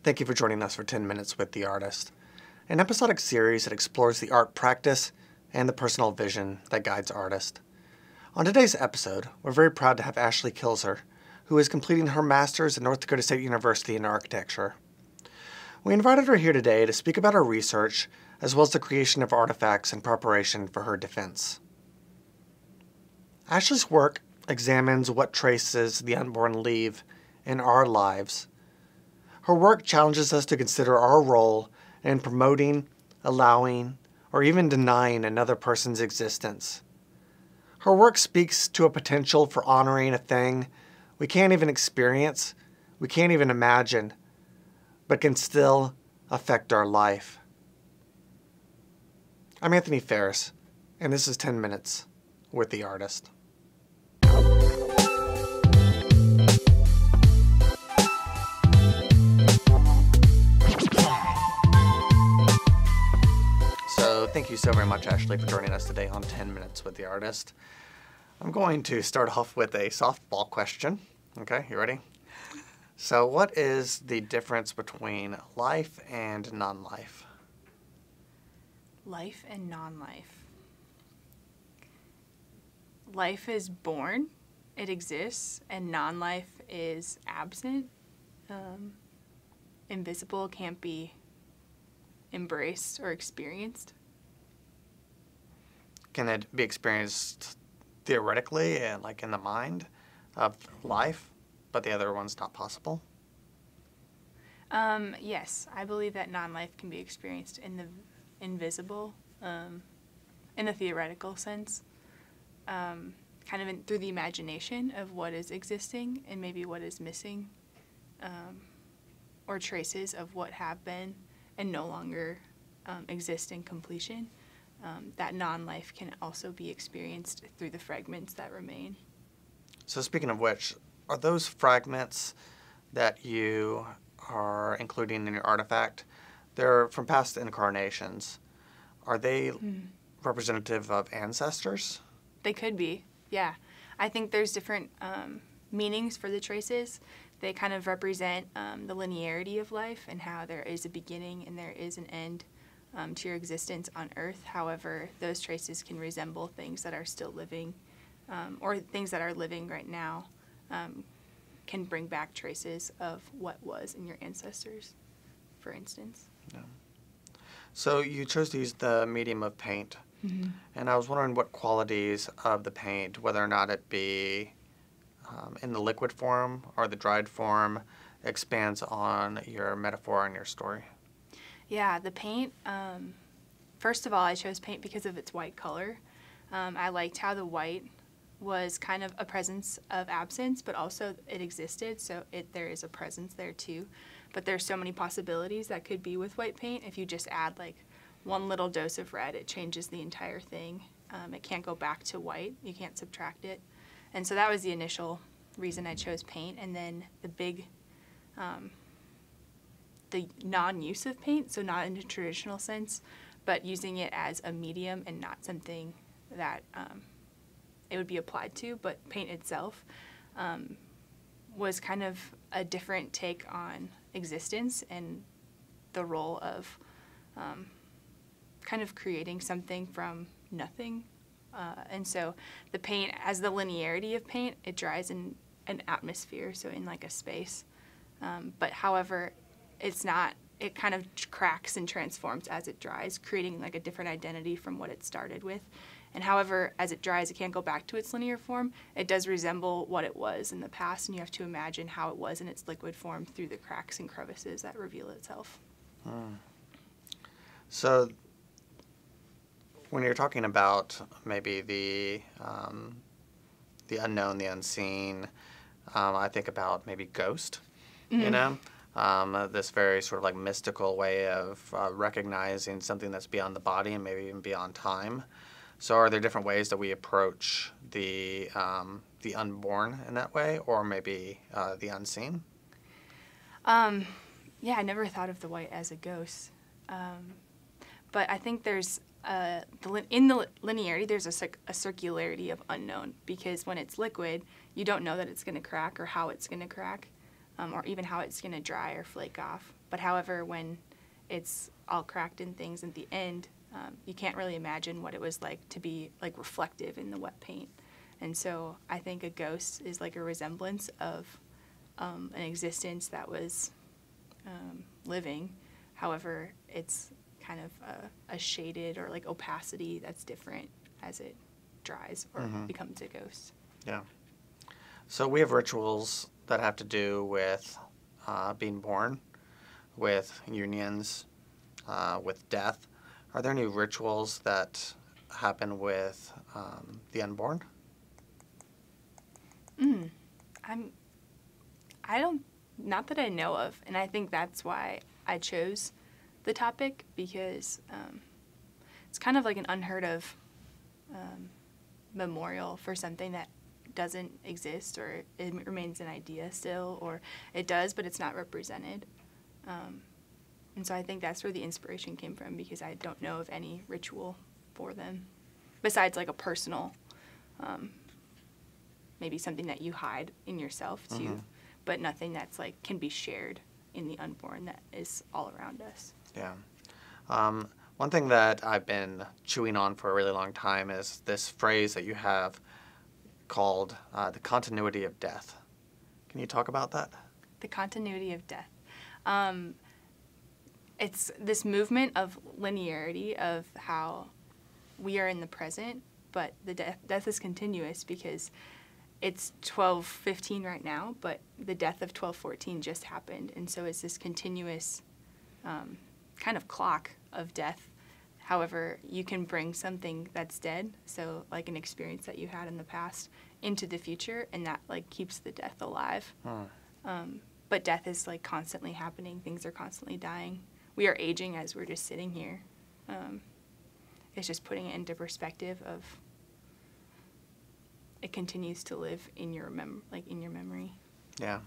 Thank you for joining us for 10 Minutes with the Artist, an episodic series that explores the art practice and the personal vision that guides artists. On today's episode, we're very proud to have Ashley Kilzer, who is completing her master's at North Dakota State University in architecture. We invited her here today to speak about her research, as well as the creation of artifacts in preparation for her defense. Ashley's work examines what traces the unborn leave in our lives. Her work challenges us to consider our role in promoting, allowing, or even denying another person's existence. Her work speaks to a potential for honoring a thing we can't even experience, we can't even imagine, but can still affect our life. I'm Anthony Ferris, and this is 10 Minutes with the Artist. Thank you so very much, Ashley, for joining us today on 10 Minutes with the Artist. I'm going to start off with a softball question. Okay, you ready? So what is the difference between life and non-life? Life and non-life. Life is born, it exists, and non-life is absent, invisible, can't be embraced or experienced. Can it be experienced theoretically and like in the mind of life, but the other one's not possible? Yes, I believe that non-life can be experienced in the invisible, in a theoretical sense, kind of through the imagination of what is existing and maybe what is missing, or traces of what have been and no longer exist in completion. That non-life can also be experienced through the fragments that remain. So speaking of which, are those fragments that you are including in your artifact, they're from past incarnations. Are they representative of ancestors? They could be, yeah. I think there's different meanings for the traces. They kind of represent the linearity of life and how there is a beginning and there is an end to your existence on Earth. However, those traces can resemble things that are still living, or things that are living right now, can bring back traces of what was in your ancestors, for instance. Yeah. So you chose to use the medium of paint, and I was wondering what qualities of the paint, whether or not it be in the liquid form or the dried form, expands on your metaphor and your story. Yeah, the paint, first of all, I chose paint because of its white color. I liked how the white was kind of a presence of absence, but also it existed, so there is a presence there too. But there's so many possibilities that could be with white paint. If you just add like one little dose of red, it changes the entire thing. It can't go back to white. You can't subtract it. And so that was the initial reason I chose paint. And then the big... the non-use of paint, so not in a traditional sense, but using it as a medium and not something that it would be applied to, but paint itself was kind of a different take on existence and the role of kind of creating something from nothing. And so the paint, as the linearity of paint, it dries in an atmosphere, so in like a space. But however, it's not, it kind of cracks and transforms as it dries, creating like a different identity from what it started with. And however, as it dries, it can't go back to its linear form. It does resemble what it was in the past, and you have to imagine how it was in its liquid form through the cracks and crevices that reveal itself. So when you're talking about maybe the unknown, the unseen, I think about maybe ghost, you know? This very sort of like mystical way of recognizing something that's beyond the body and maybe even beyond time. So are there different ways that we approach the unborn in that way, or maybe the unseen? Yeah, I never thought of the white as a ghost. But I think there's, in the linearity, there's a circularity of unknown, because when it's liquid, you don't know that it's going to crack or how it's going to crack. or even how it's going to dry or flake off. But however, when it's all cracked and things at the end, you can't really imagine what it was like to be like reflective in the wet paint. And so I think a ghost is like a resemblance of an existence that was living. However, it's kind of a shaded or like opacity that's different as it dries or becomes a ghost. Yeah. So we have rituals that have to do with being born, with unions, with death. Are there any rituals that happen with the unborn? Not that I know of, and I think that's why I chose the topic, because it's kind of like an unheard of memorial for something that doesn't exist, or it remains an idea still, or it does but it's not represented. And so I think that's where the inspiration came from, because I don't know of any ritual for them besides like a personal, maybe something that you hide in yourself too, but nothing that's like can be shared in the unborn that is all around us. Yeah. One thing that I've been chewing on for a really long time is this phrase that you have called the continuity of death. Can you talk about that? The continuity of death. It's this movement of linearity of how we are in the present, but the death is continuous, because it's 12:15 right now, but the death of 12:14 just happened. And so it's this continuous kind of clock of death. However, you can bring something that's dead, so like an experience that you had in the past, into the future, and that like keeps the death alive. But death is like constantly happening. Things are constantly dying. We are aging as we're just sitting here. It's just putting it into perspective of it continues to live in your in your memory. Yeah.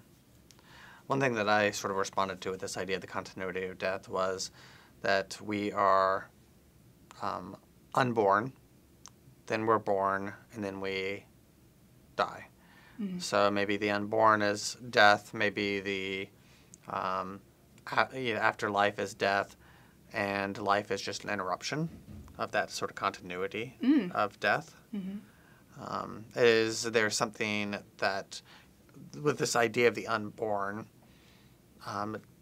One thing that I sort of responded to with this idea of the continuity of death was that we are unborn, then we're born, and then we die. So maybe the unborn is death, maybe the afterlife is death, and life is just an interruption of that sort of continuity of death. Is there something that, with this idea of the unborn,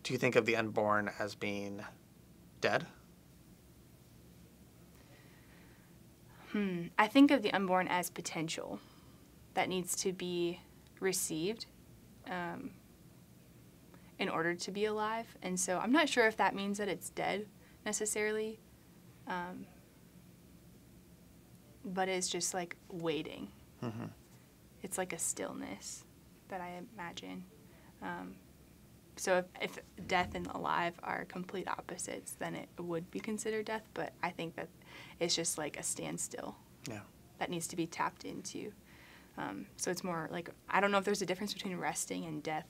do you think of the unborn as being dead? I think of the unborn as potential that needs to be received in order to be alive. And so I'm not sure if that means that it's dead necessarily, but it's just like waiting. It's like a stillness that I imagine. So if death and alive are complete opposites, then it would be considered death, but I think that it's just like a standstill that needs to be tapped into. So it's more like, I don't know if there's a difference between resting and death,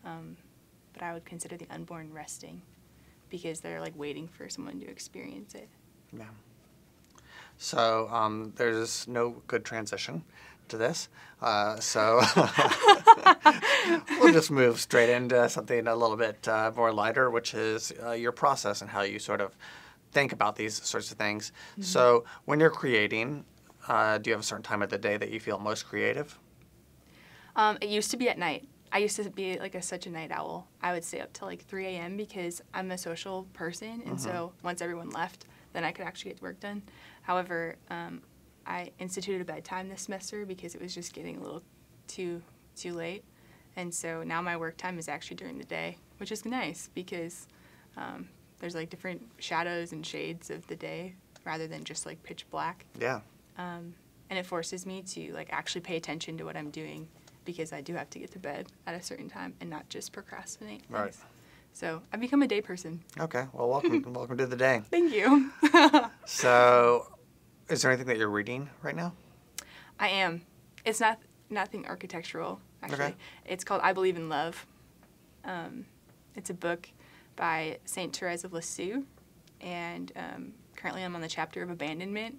but I would consider the unborn resting, because they're like waiting for someone to experience it. Yeah. So there's no good transition to this. So we'll just move straight into something a little bit more lighter, which is your process and how you sort of think about these sorts of things. So when you're creating, do you have a certain time of the day that you feel most creative? It used to be at night. I used to be like such a night owl. I would stay up till like 3 a.m. because I'm a social person, and so once everyone left, then I could actually get work done. However, I instituted a bedtime this semester because it was just getting a little too late, and so now my work time is actually during the day, which is nice because there's like different shadows and shades of the day rather than just like pitch black. Yeah. And it forces me to like actually pay attention to what I'm doing, because I do have to get to bed at a certain time and not just procrastinate things. Right. So I've become a day person. Okay. Well, welcome to the day. Thank you. So, is there anything that you're reading right now? I am. It's nothing architectural, actually. Okay. It's called I Believe in Love. It's a book by Saint Therese of Lisieux, and currently I'm on the chapter of abandonment,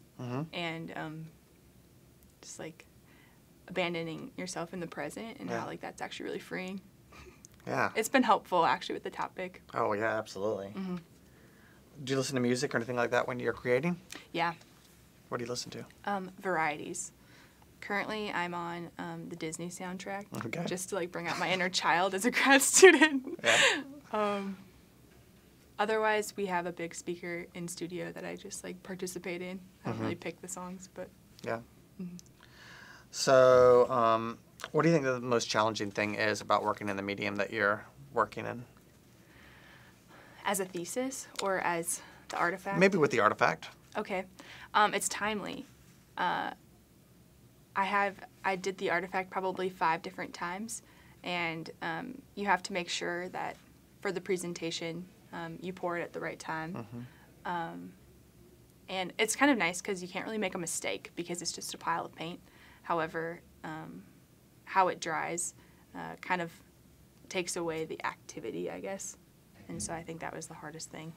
and just like abandoning yourself in the present, and how like that's actually really freeing. Yeah. It's been helpful, actually, with the topic. Oh, yeah, absolutely. Mm-hmm. Do you listen to music or anything like that when you're creating? Yeah. What do you listen to? Varieties. Currently, I'm on the Disney soundtrack, Okay. just to like bring out my inner child as a grad student. Yeah. Otherwise, we have a big speaker in studio that I just like participate in. I don't really pick the songs, but Yeah. So, what do you think the most challenging thing is about working in the medium that you're working in? as a thesis or as the artifact? Maybe with the artifact. Okay. It's timely. I did the artifact probably 5 different times, and you have to make sure that for the presentation you pour it at the right time. And it's kind of nice because you can't really make a mistake because it's just a pile of paint. However, how it dries kind of takes away the activity, I guess. And so I think that was the hardest thing.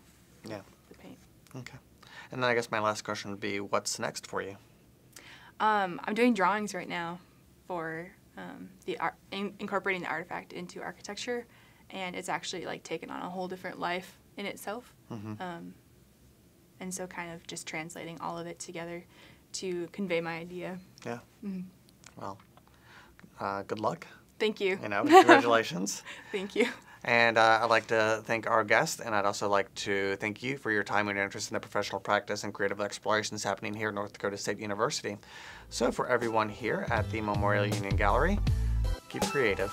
Yeah. The paint. Okay. And then I guess my last question would be, what's next for you? I'm doing drawings right now for incorporating the artifact into architecture, and it's actually like taken on a whole different life in itself. And so kind of just translating all of it together to convey my idea. Yeah. Well, good luck. Thank you. You know, congratulations. Thank you. And I'd like to thank our guest, and I'd also like to thank you for your time and your interest in the professional practice and creative explorations happening here at North Dakota State University. So for everyone here at the Memorial Union Gallery, keep creative.